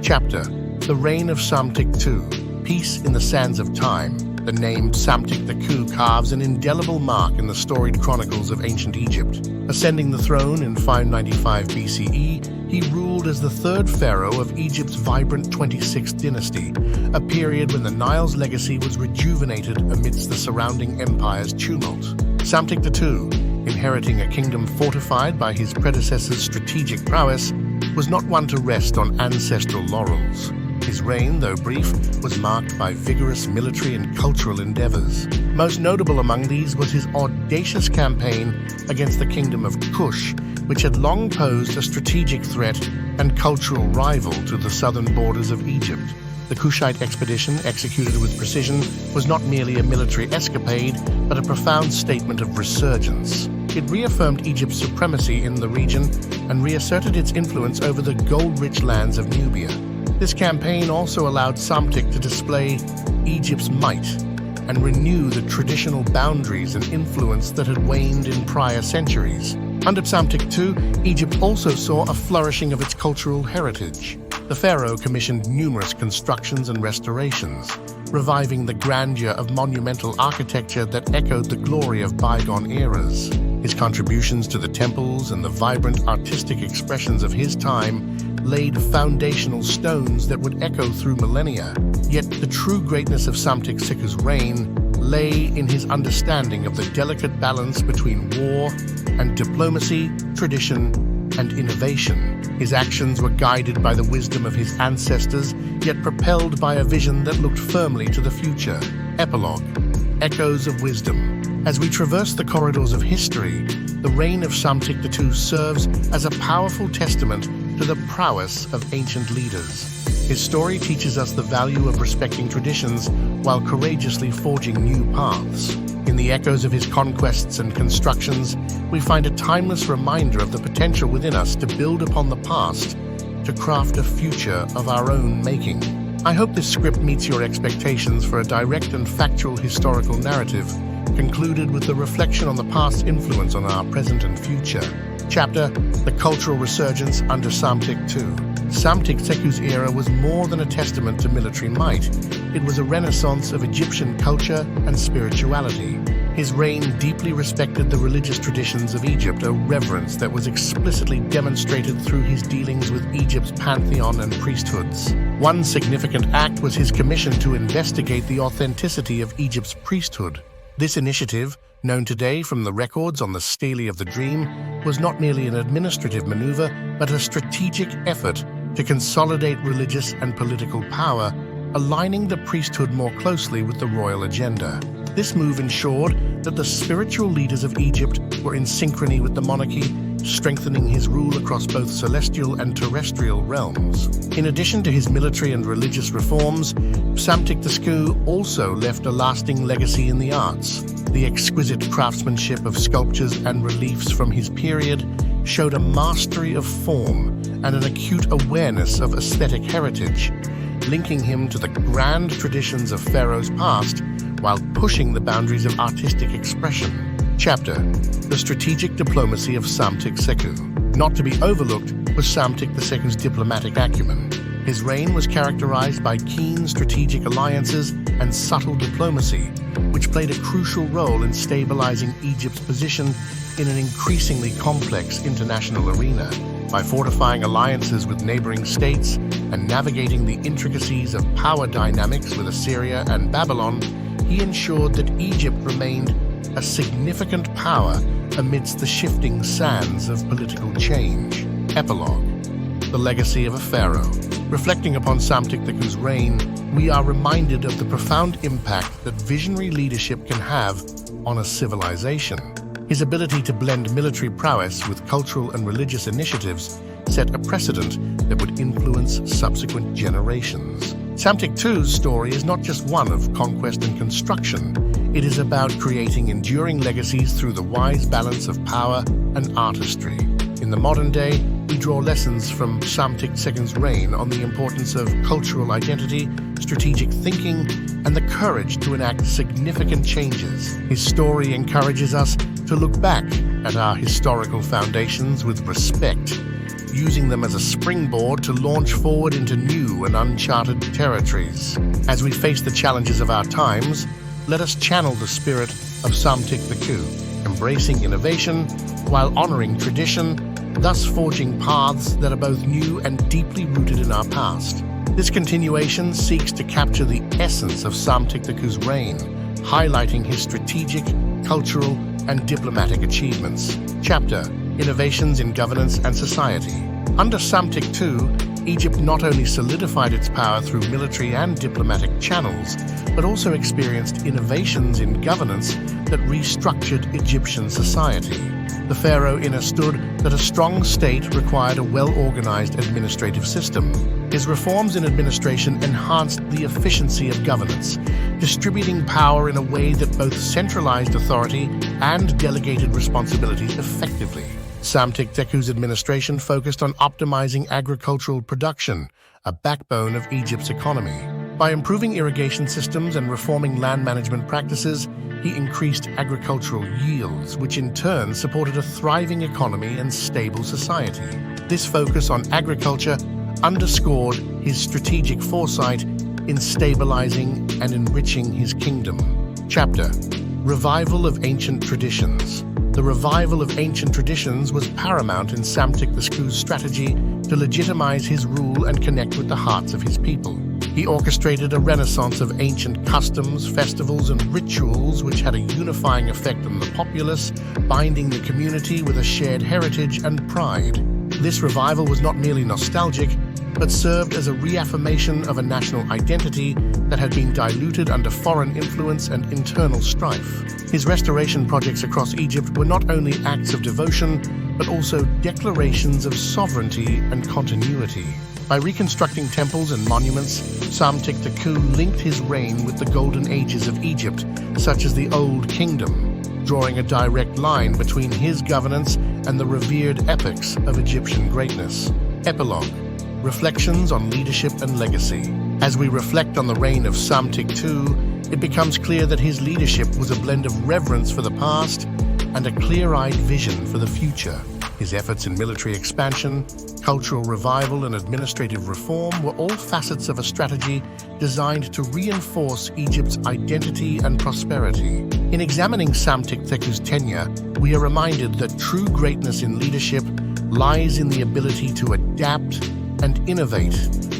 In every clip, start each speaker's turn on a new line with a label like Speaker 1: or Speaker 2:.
Speaker 1: Chapter: The Reign of Psamtik II, Peace in the Sands of Time. The name Psamtik II carves an indelible mark in the storied chronicles of ancient Egypt. Ascending the throne in 595 BCE, he ruled as the third pharaoh of Egypt's vibrant 26th dynasty, a period when the Nile's legacy was rejuvenated amidst the surrounding empire's tumult. Psamtik II, inheriting a kingdom fortified by his predecessors' strategic prowess, was not one to rest on ancestral laurels. His reign, though brief, was marked by vigorous military and cultural endeavors. Most notable among these was his audacious campaign against the Kingdom of Kush, which had long posed a strategic threat and cultural rival to the southern borders of Egypt. The Kushite expedition, executed with precision, was not merely a military escapade, but a profound statement of resurgence. It reaffirmed Egypt's supremacy in the region and reasserted its influence over the gold-rich lands of Nubia. This campaign also allowed Psamtik to display Egypt's might and renew the traditional boundaries and influence that had waned in prior centuries. Under Psamtik II, Egypt also saw a flourishing of its cultural heritage. The pharaoh commissioned numerous constructions and restorations, reviving the grandeur of monumental architecture that echoed the glory of bygone eras. His contributions to the temples and the vibrant artistic expressions of his time laid foundational stones that would echo through millennia. Yet the true greatness of Psamtik II's reign lay in his understanding of the delicate balance between war and diplomacy, tradition, and innovation. His actions were guided by the wisdom of his ancestors, yet propelled by a vision that looked firmly to the future. Epilogue: Echoes of Wisdom. As we traverse the corridors of history, the reign of Psamtik II serves as a powerful testament to the prowess of ancient leaders. His story teaches us the value of respecting traditions while courageously forging new paths. In the echoes of his conquests and constructions, we find a timeless reminder of the potential within us to build upon the past, to craft a future of our own making. I hope this script meets your expectations for a direct and factual historical narrative, concluded with the reflection on the past's influence on our present and future. Chapter: The Cultural Resurgence under Psamtik II. Psamtik II's era was more than a testament to military might. It was a renaissance of Egyptian culture and spirituality. His reign deeply respected the religious traditions of Egypt, a reverence that was explicitly demonstrated through his dealings with Egypt's pantheon and priesthoods. One significant act was his commission to investigate the authenticity of Egypt's priesthood. This initiative, known today from the records on the Stele of the Dream, was not merely an administrative maneuver, but a strategic effort to consolidate religious and political power, aligning the priesthood more closely with the royal agenda. This move ensured that the spiritual leaders of Egypt were in synchrony with the monarchy, strengthening his rule across both celestial and terrestrial realms. In addition to his military and religious reforms, Psamtik II also left a lasting legacy in the arts. The exquisite craftsmanship of sculptures and reliefs from his period showed a mastery of form and an acute awareness of aesthetic heritage, linking him to the grand traditions of pharaohs past while pushing the boundaries of artistic expression. Chapter: The Strategic Diplomacy of Psamtik II. Not to be overlooked was Psamtik II's diplomatic acumen. His reign was characterized by keen strategic alliances and subtle diplomacy, which played a crucial role in stabilizing Egypt's position in an increasingly complex international arena. By fortifying alliances with neighboring states and navigating the intricacies of power dynamics with Assyria and Babylon, he ensured that Egypt remained a significant power amidst the shifting sands of political change. Epilogue: The Legacy of a Pharaoh. Reflecting upon Psamtik II's reign, we are reminded of the profound impact that visionary leadership can have on a civilization. His ability to blend military prowess with cultural and religious initiatives set a precedent that would influence subsequent generations. Psamtik II's story is not just one of conquest and construction. It is about creating enduring legacies through the wise balance of power and artistry. In the modern day, we draw lessons from Psamtik II's reign on the importance of cultural identity, strategic thinking, and the courage to enact significant changes. His story encourages us to look back at our historical foundations with respect, using them as a springboard to launch forward into new and uncharted territories. As we face the challenges of our times, let us channel the spirit of Psamtik II, embracing innovation while honoring tradition, thus forging paths that are both new and deeply rooted in our past. This continuation seeks to capture the essence of Psamtik II's reign, highlighting his strategic, cultural, and diplomatic achievements. Chapter: Innovations in Governance and Society. Under Psamtik II, Egypt not only solidified its power through military and diplomatic channels, but also experienced innovations in governance that restructured Egyptian society. The pharaoh understood that a strong state required a well-organized administrative system. His reforms in administration enhanced the efficiency of governance, distributing power in a way that both centralized authority and delegated responsibilities effectively. Psamtik II's administration focused on optimizing agricultural production, a backbone of Egypt's economy. By improving irrigation systems and reforming land management practices, he increased agricultural yields, which in turn supported a thriving economy and stable society. This focus on agriculture underscored his strategic foresight in stabilizing and enriching his kingdom. Chapter: Revival of Ancient Traditions. The revival of ancient traditions was paramount in Psamtik II's strategy to legitimize his rule and connect with the hearts of his people. He orchestrated a renaissance of ancient customs, festivals, and rituals which had a unifying effect on the populace, binding the community with a shared heritage and pride. This revival was not merely nostalgic, but served as a reaffirmation of a national identity that had been diluted under foreign influence and internal strife. His restoration projects across Egypt were not only acts of devotion, but also declarations of sovereignty and continuity. By reconstructing temples and monuments, Psamtik II linked his reign with the golden ages of Egypt, such as the Old Kingdom, drawing a direct line between his governance and the revered epics of Egyptian greatness. Epilogue: Reflections on Leadership and Legacy. As we reflect on the reign of Psamtik II, it becomes clear that his leadership was a blend of reverence for the past and a clear-eyed vision for the future. His efforts in military expansion, cultural revival, and administrative reform were all facets of a strategy designed to reinforce Egypt's identity and prosperity. In examining Psamtik II's tenure, we are reminded that true greatness in leadership lies in the ability to adapt and innovate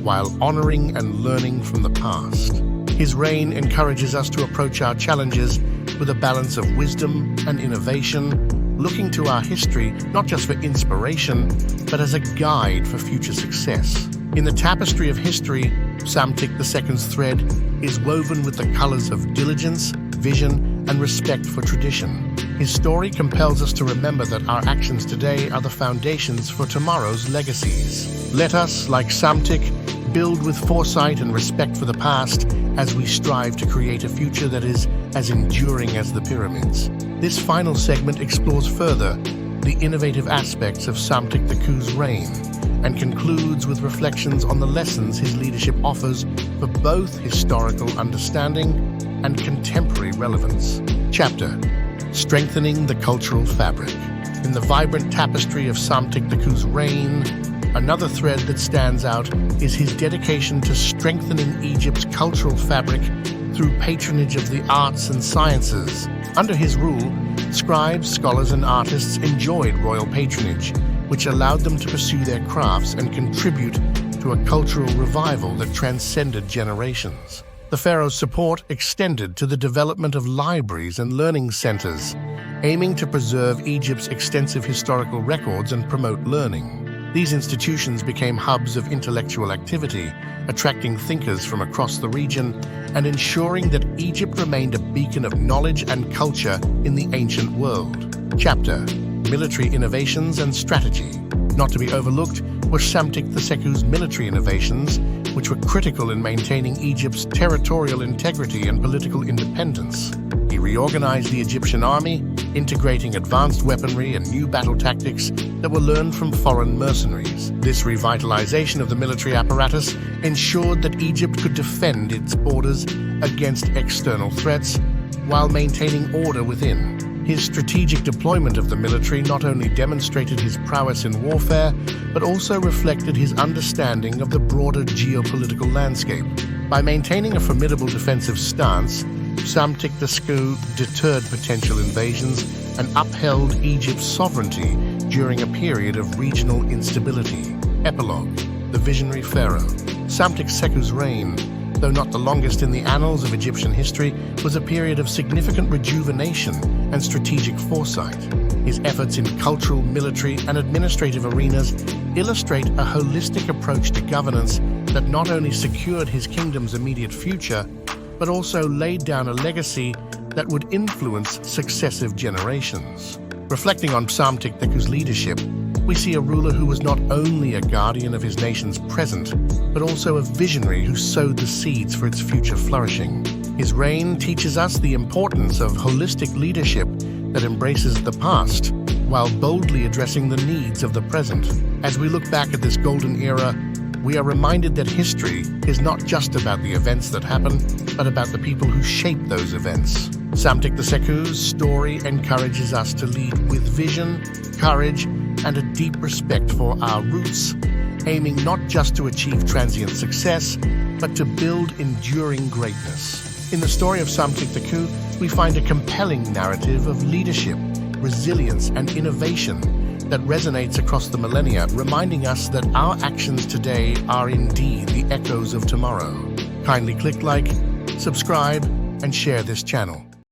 Speaker 1: while honoring and learning from the past. His reign encourages us to approach our challenges with a balance of wisdom and innovation, looking to our history not just for inspiration, but as a guide for future success. In the tapestry of history, Psamtik II's thread is woven with the colors of diligence, vision, and respect for tradition. His story compels us to remember that our actions today are the foundations for tomorrow's legacies. Let us, like Psamtik, build with foresight and respect for the past as we strive to create a future that is as enduring as the pyramids. This final segment explores further the innovative aspects of Psamtik II's reign and concludes with reflections on the lessons his leadership offers for both historical understanding and contemporary relevance. Chapter: Strengthening the Cultural Fabric. In the vibrant tapestry of Psamtik II's reign, another thread that stands out is his dedication to strengthening Egypt's cultural fabric through patronage of the arts and sciences. Under his rule, scribes, scholars, and artists enjoyed royal patronage, which allowed them to pursue their crafts and contribute to a cultural revival that transcended generations. The pharaoh's support extended to the development of libraries and learning centers, aiming to preserve Egypt's extensive historical records and promote learning. These institutions became hubs of intellectual activity, attracting thinkers from across the region and ensuring that Egypt remained a beacon of knowledge and culture in the ancient world. Chapter: Military Innovations and Strategy. Not to be overlooked were Psamtik II's military innovations, which were critical in maintaining Egypt's territorial integrity and political independence. He reorganized the Egyptian army, integrating advanced weaponry and new battle tactics that were learned from foreign mercenaries. This revitalization of the military apparatus ensured that Egypt could defend its borders against external threats while maintaining order within. His strategic deployment of the military not only demonstrated his prowess in warfare, but also reflected his understanding of the broader geopolitical landscape. By maintaining a formidable defensive stance, Psamtik II deterred potential invasions and upheld Egypt's sovereignty during a period of regional instability. Epilogue: the visionary pharaoh. Psamtik II's reign, though not the longest in the annals of Egyptian history, was a period of significant rejuvenation and strategic foresight. His efforts in cultural, military, and administrative arenas illustrate a holistic approach to governance that not only secured his kingdom's immediate future, but also laid down a legacy that would influence successive generations. Reflecting on Psamtik II's leadership, we see a ruler who was not only a guardian of his nation's present, but also a visionary who sowed the seeds for its future flourishing. His reign teaches us the importance of holistic leadership that embraces the past while boldly addressing the needs of the present. As we look back at this golden era, we are reminded that history is not just about the events that happen, but about the people who shape those events. Psamtik II's story encourages us to lead with vision, courage, and a deep respect for our roots, aiming not just to achieve transient success, but to build enduring greatness. In the story of Psamtik II, we find a compelling narrative of leadership, resilience, and innovation that resonates across the millennia, reminding us that our actions today are indeed the echoes of tomorrow. Kindly click like, subscribe, and share this channel.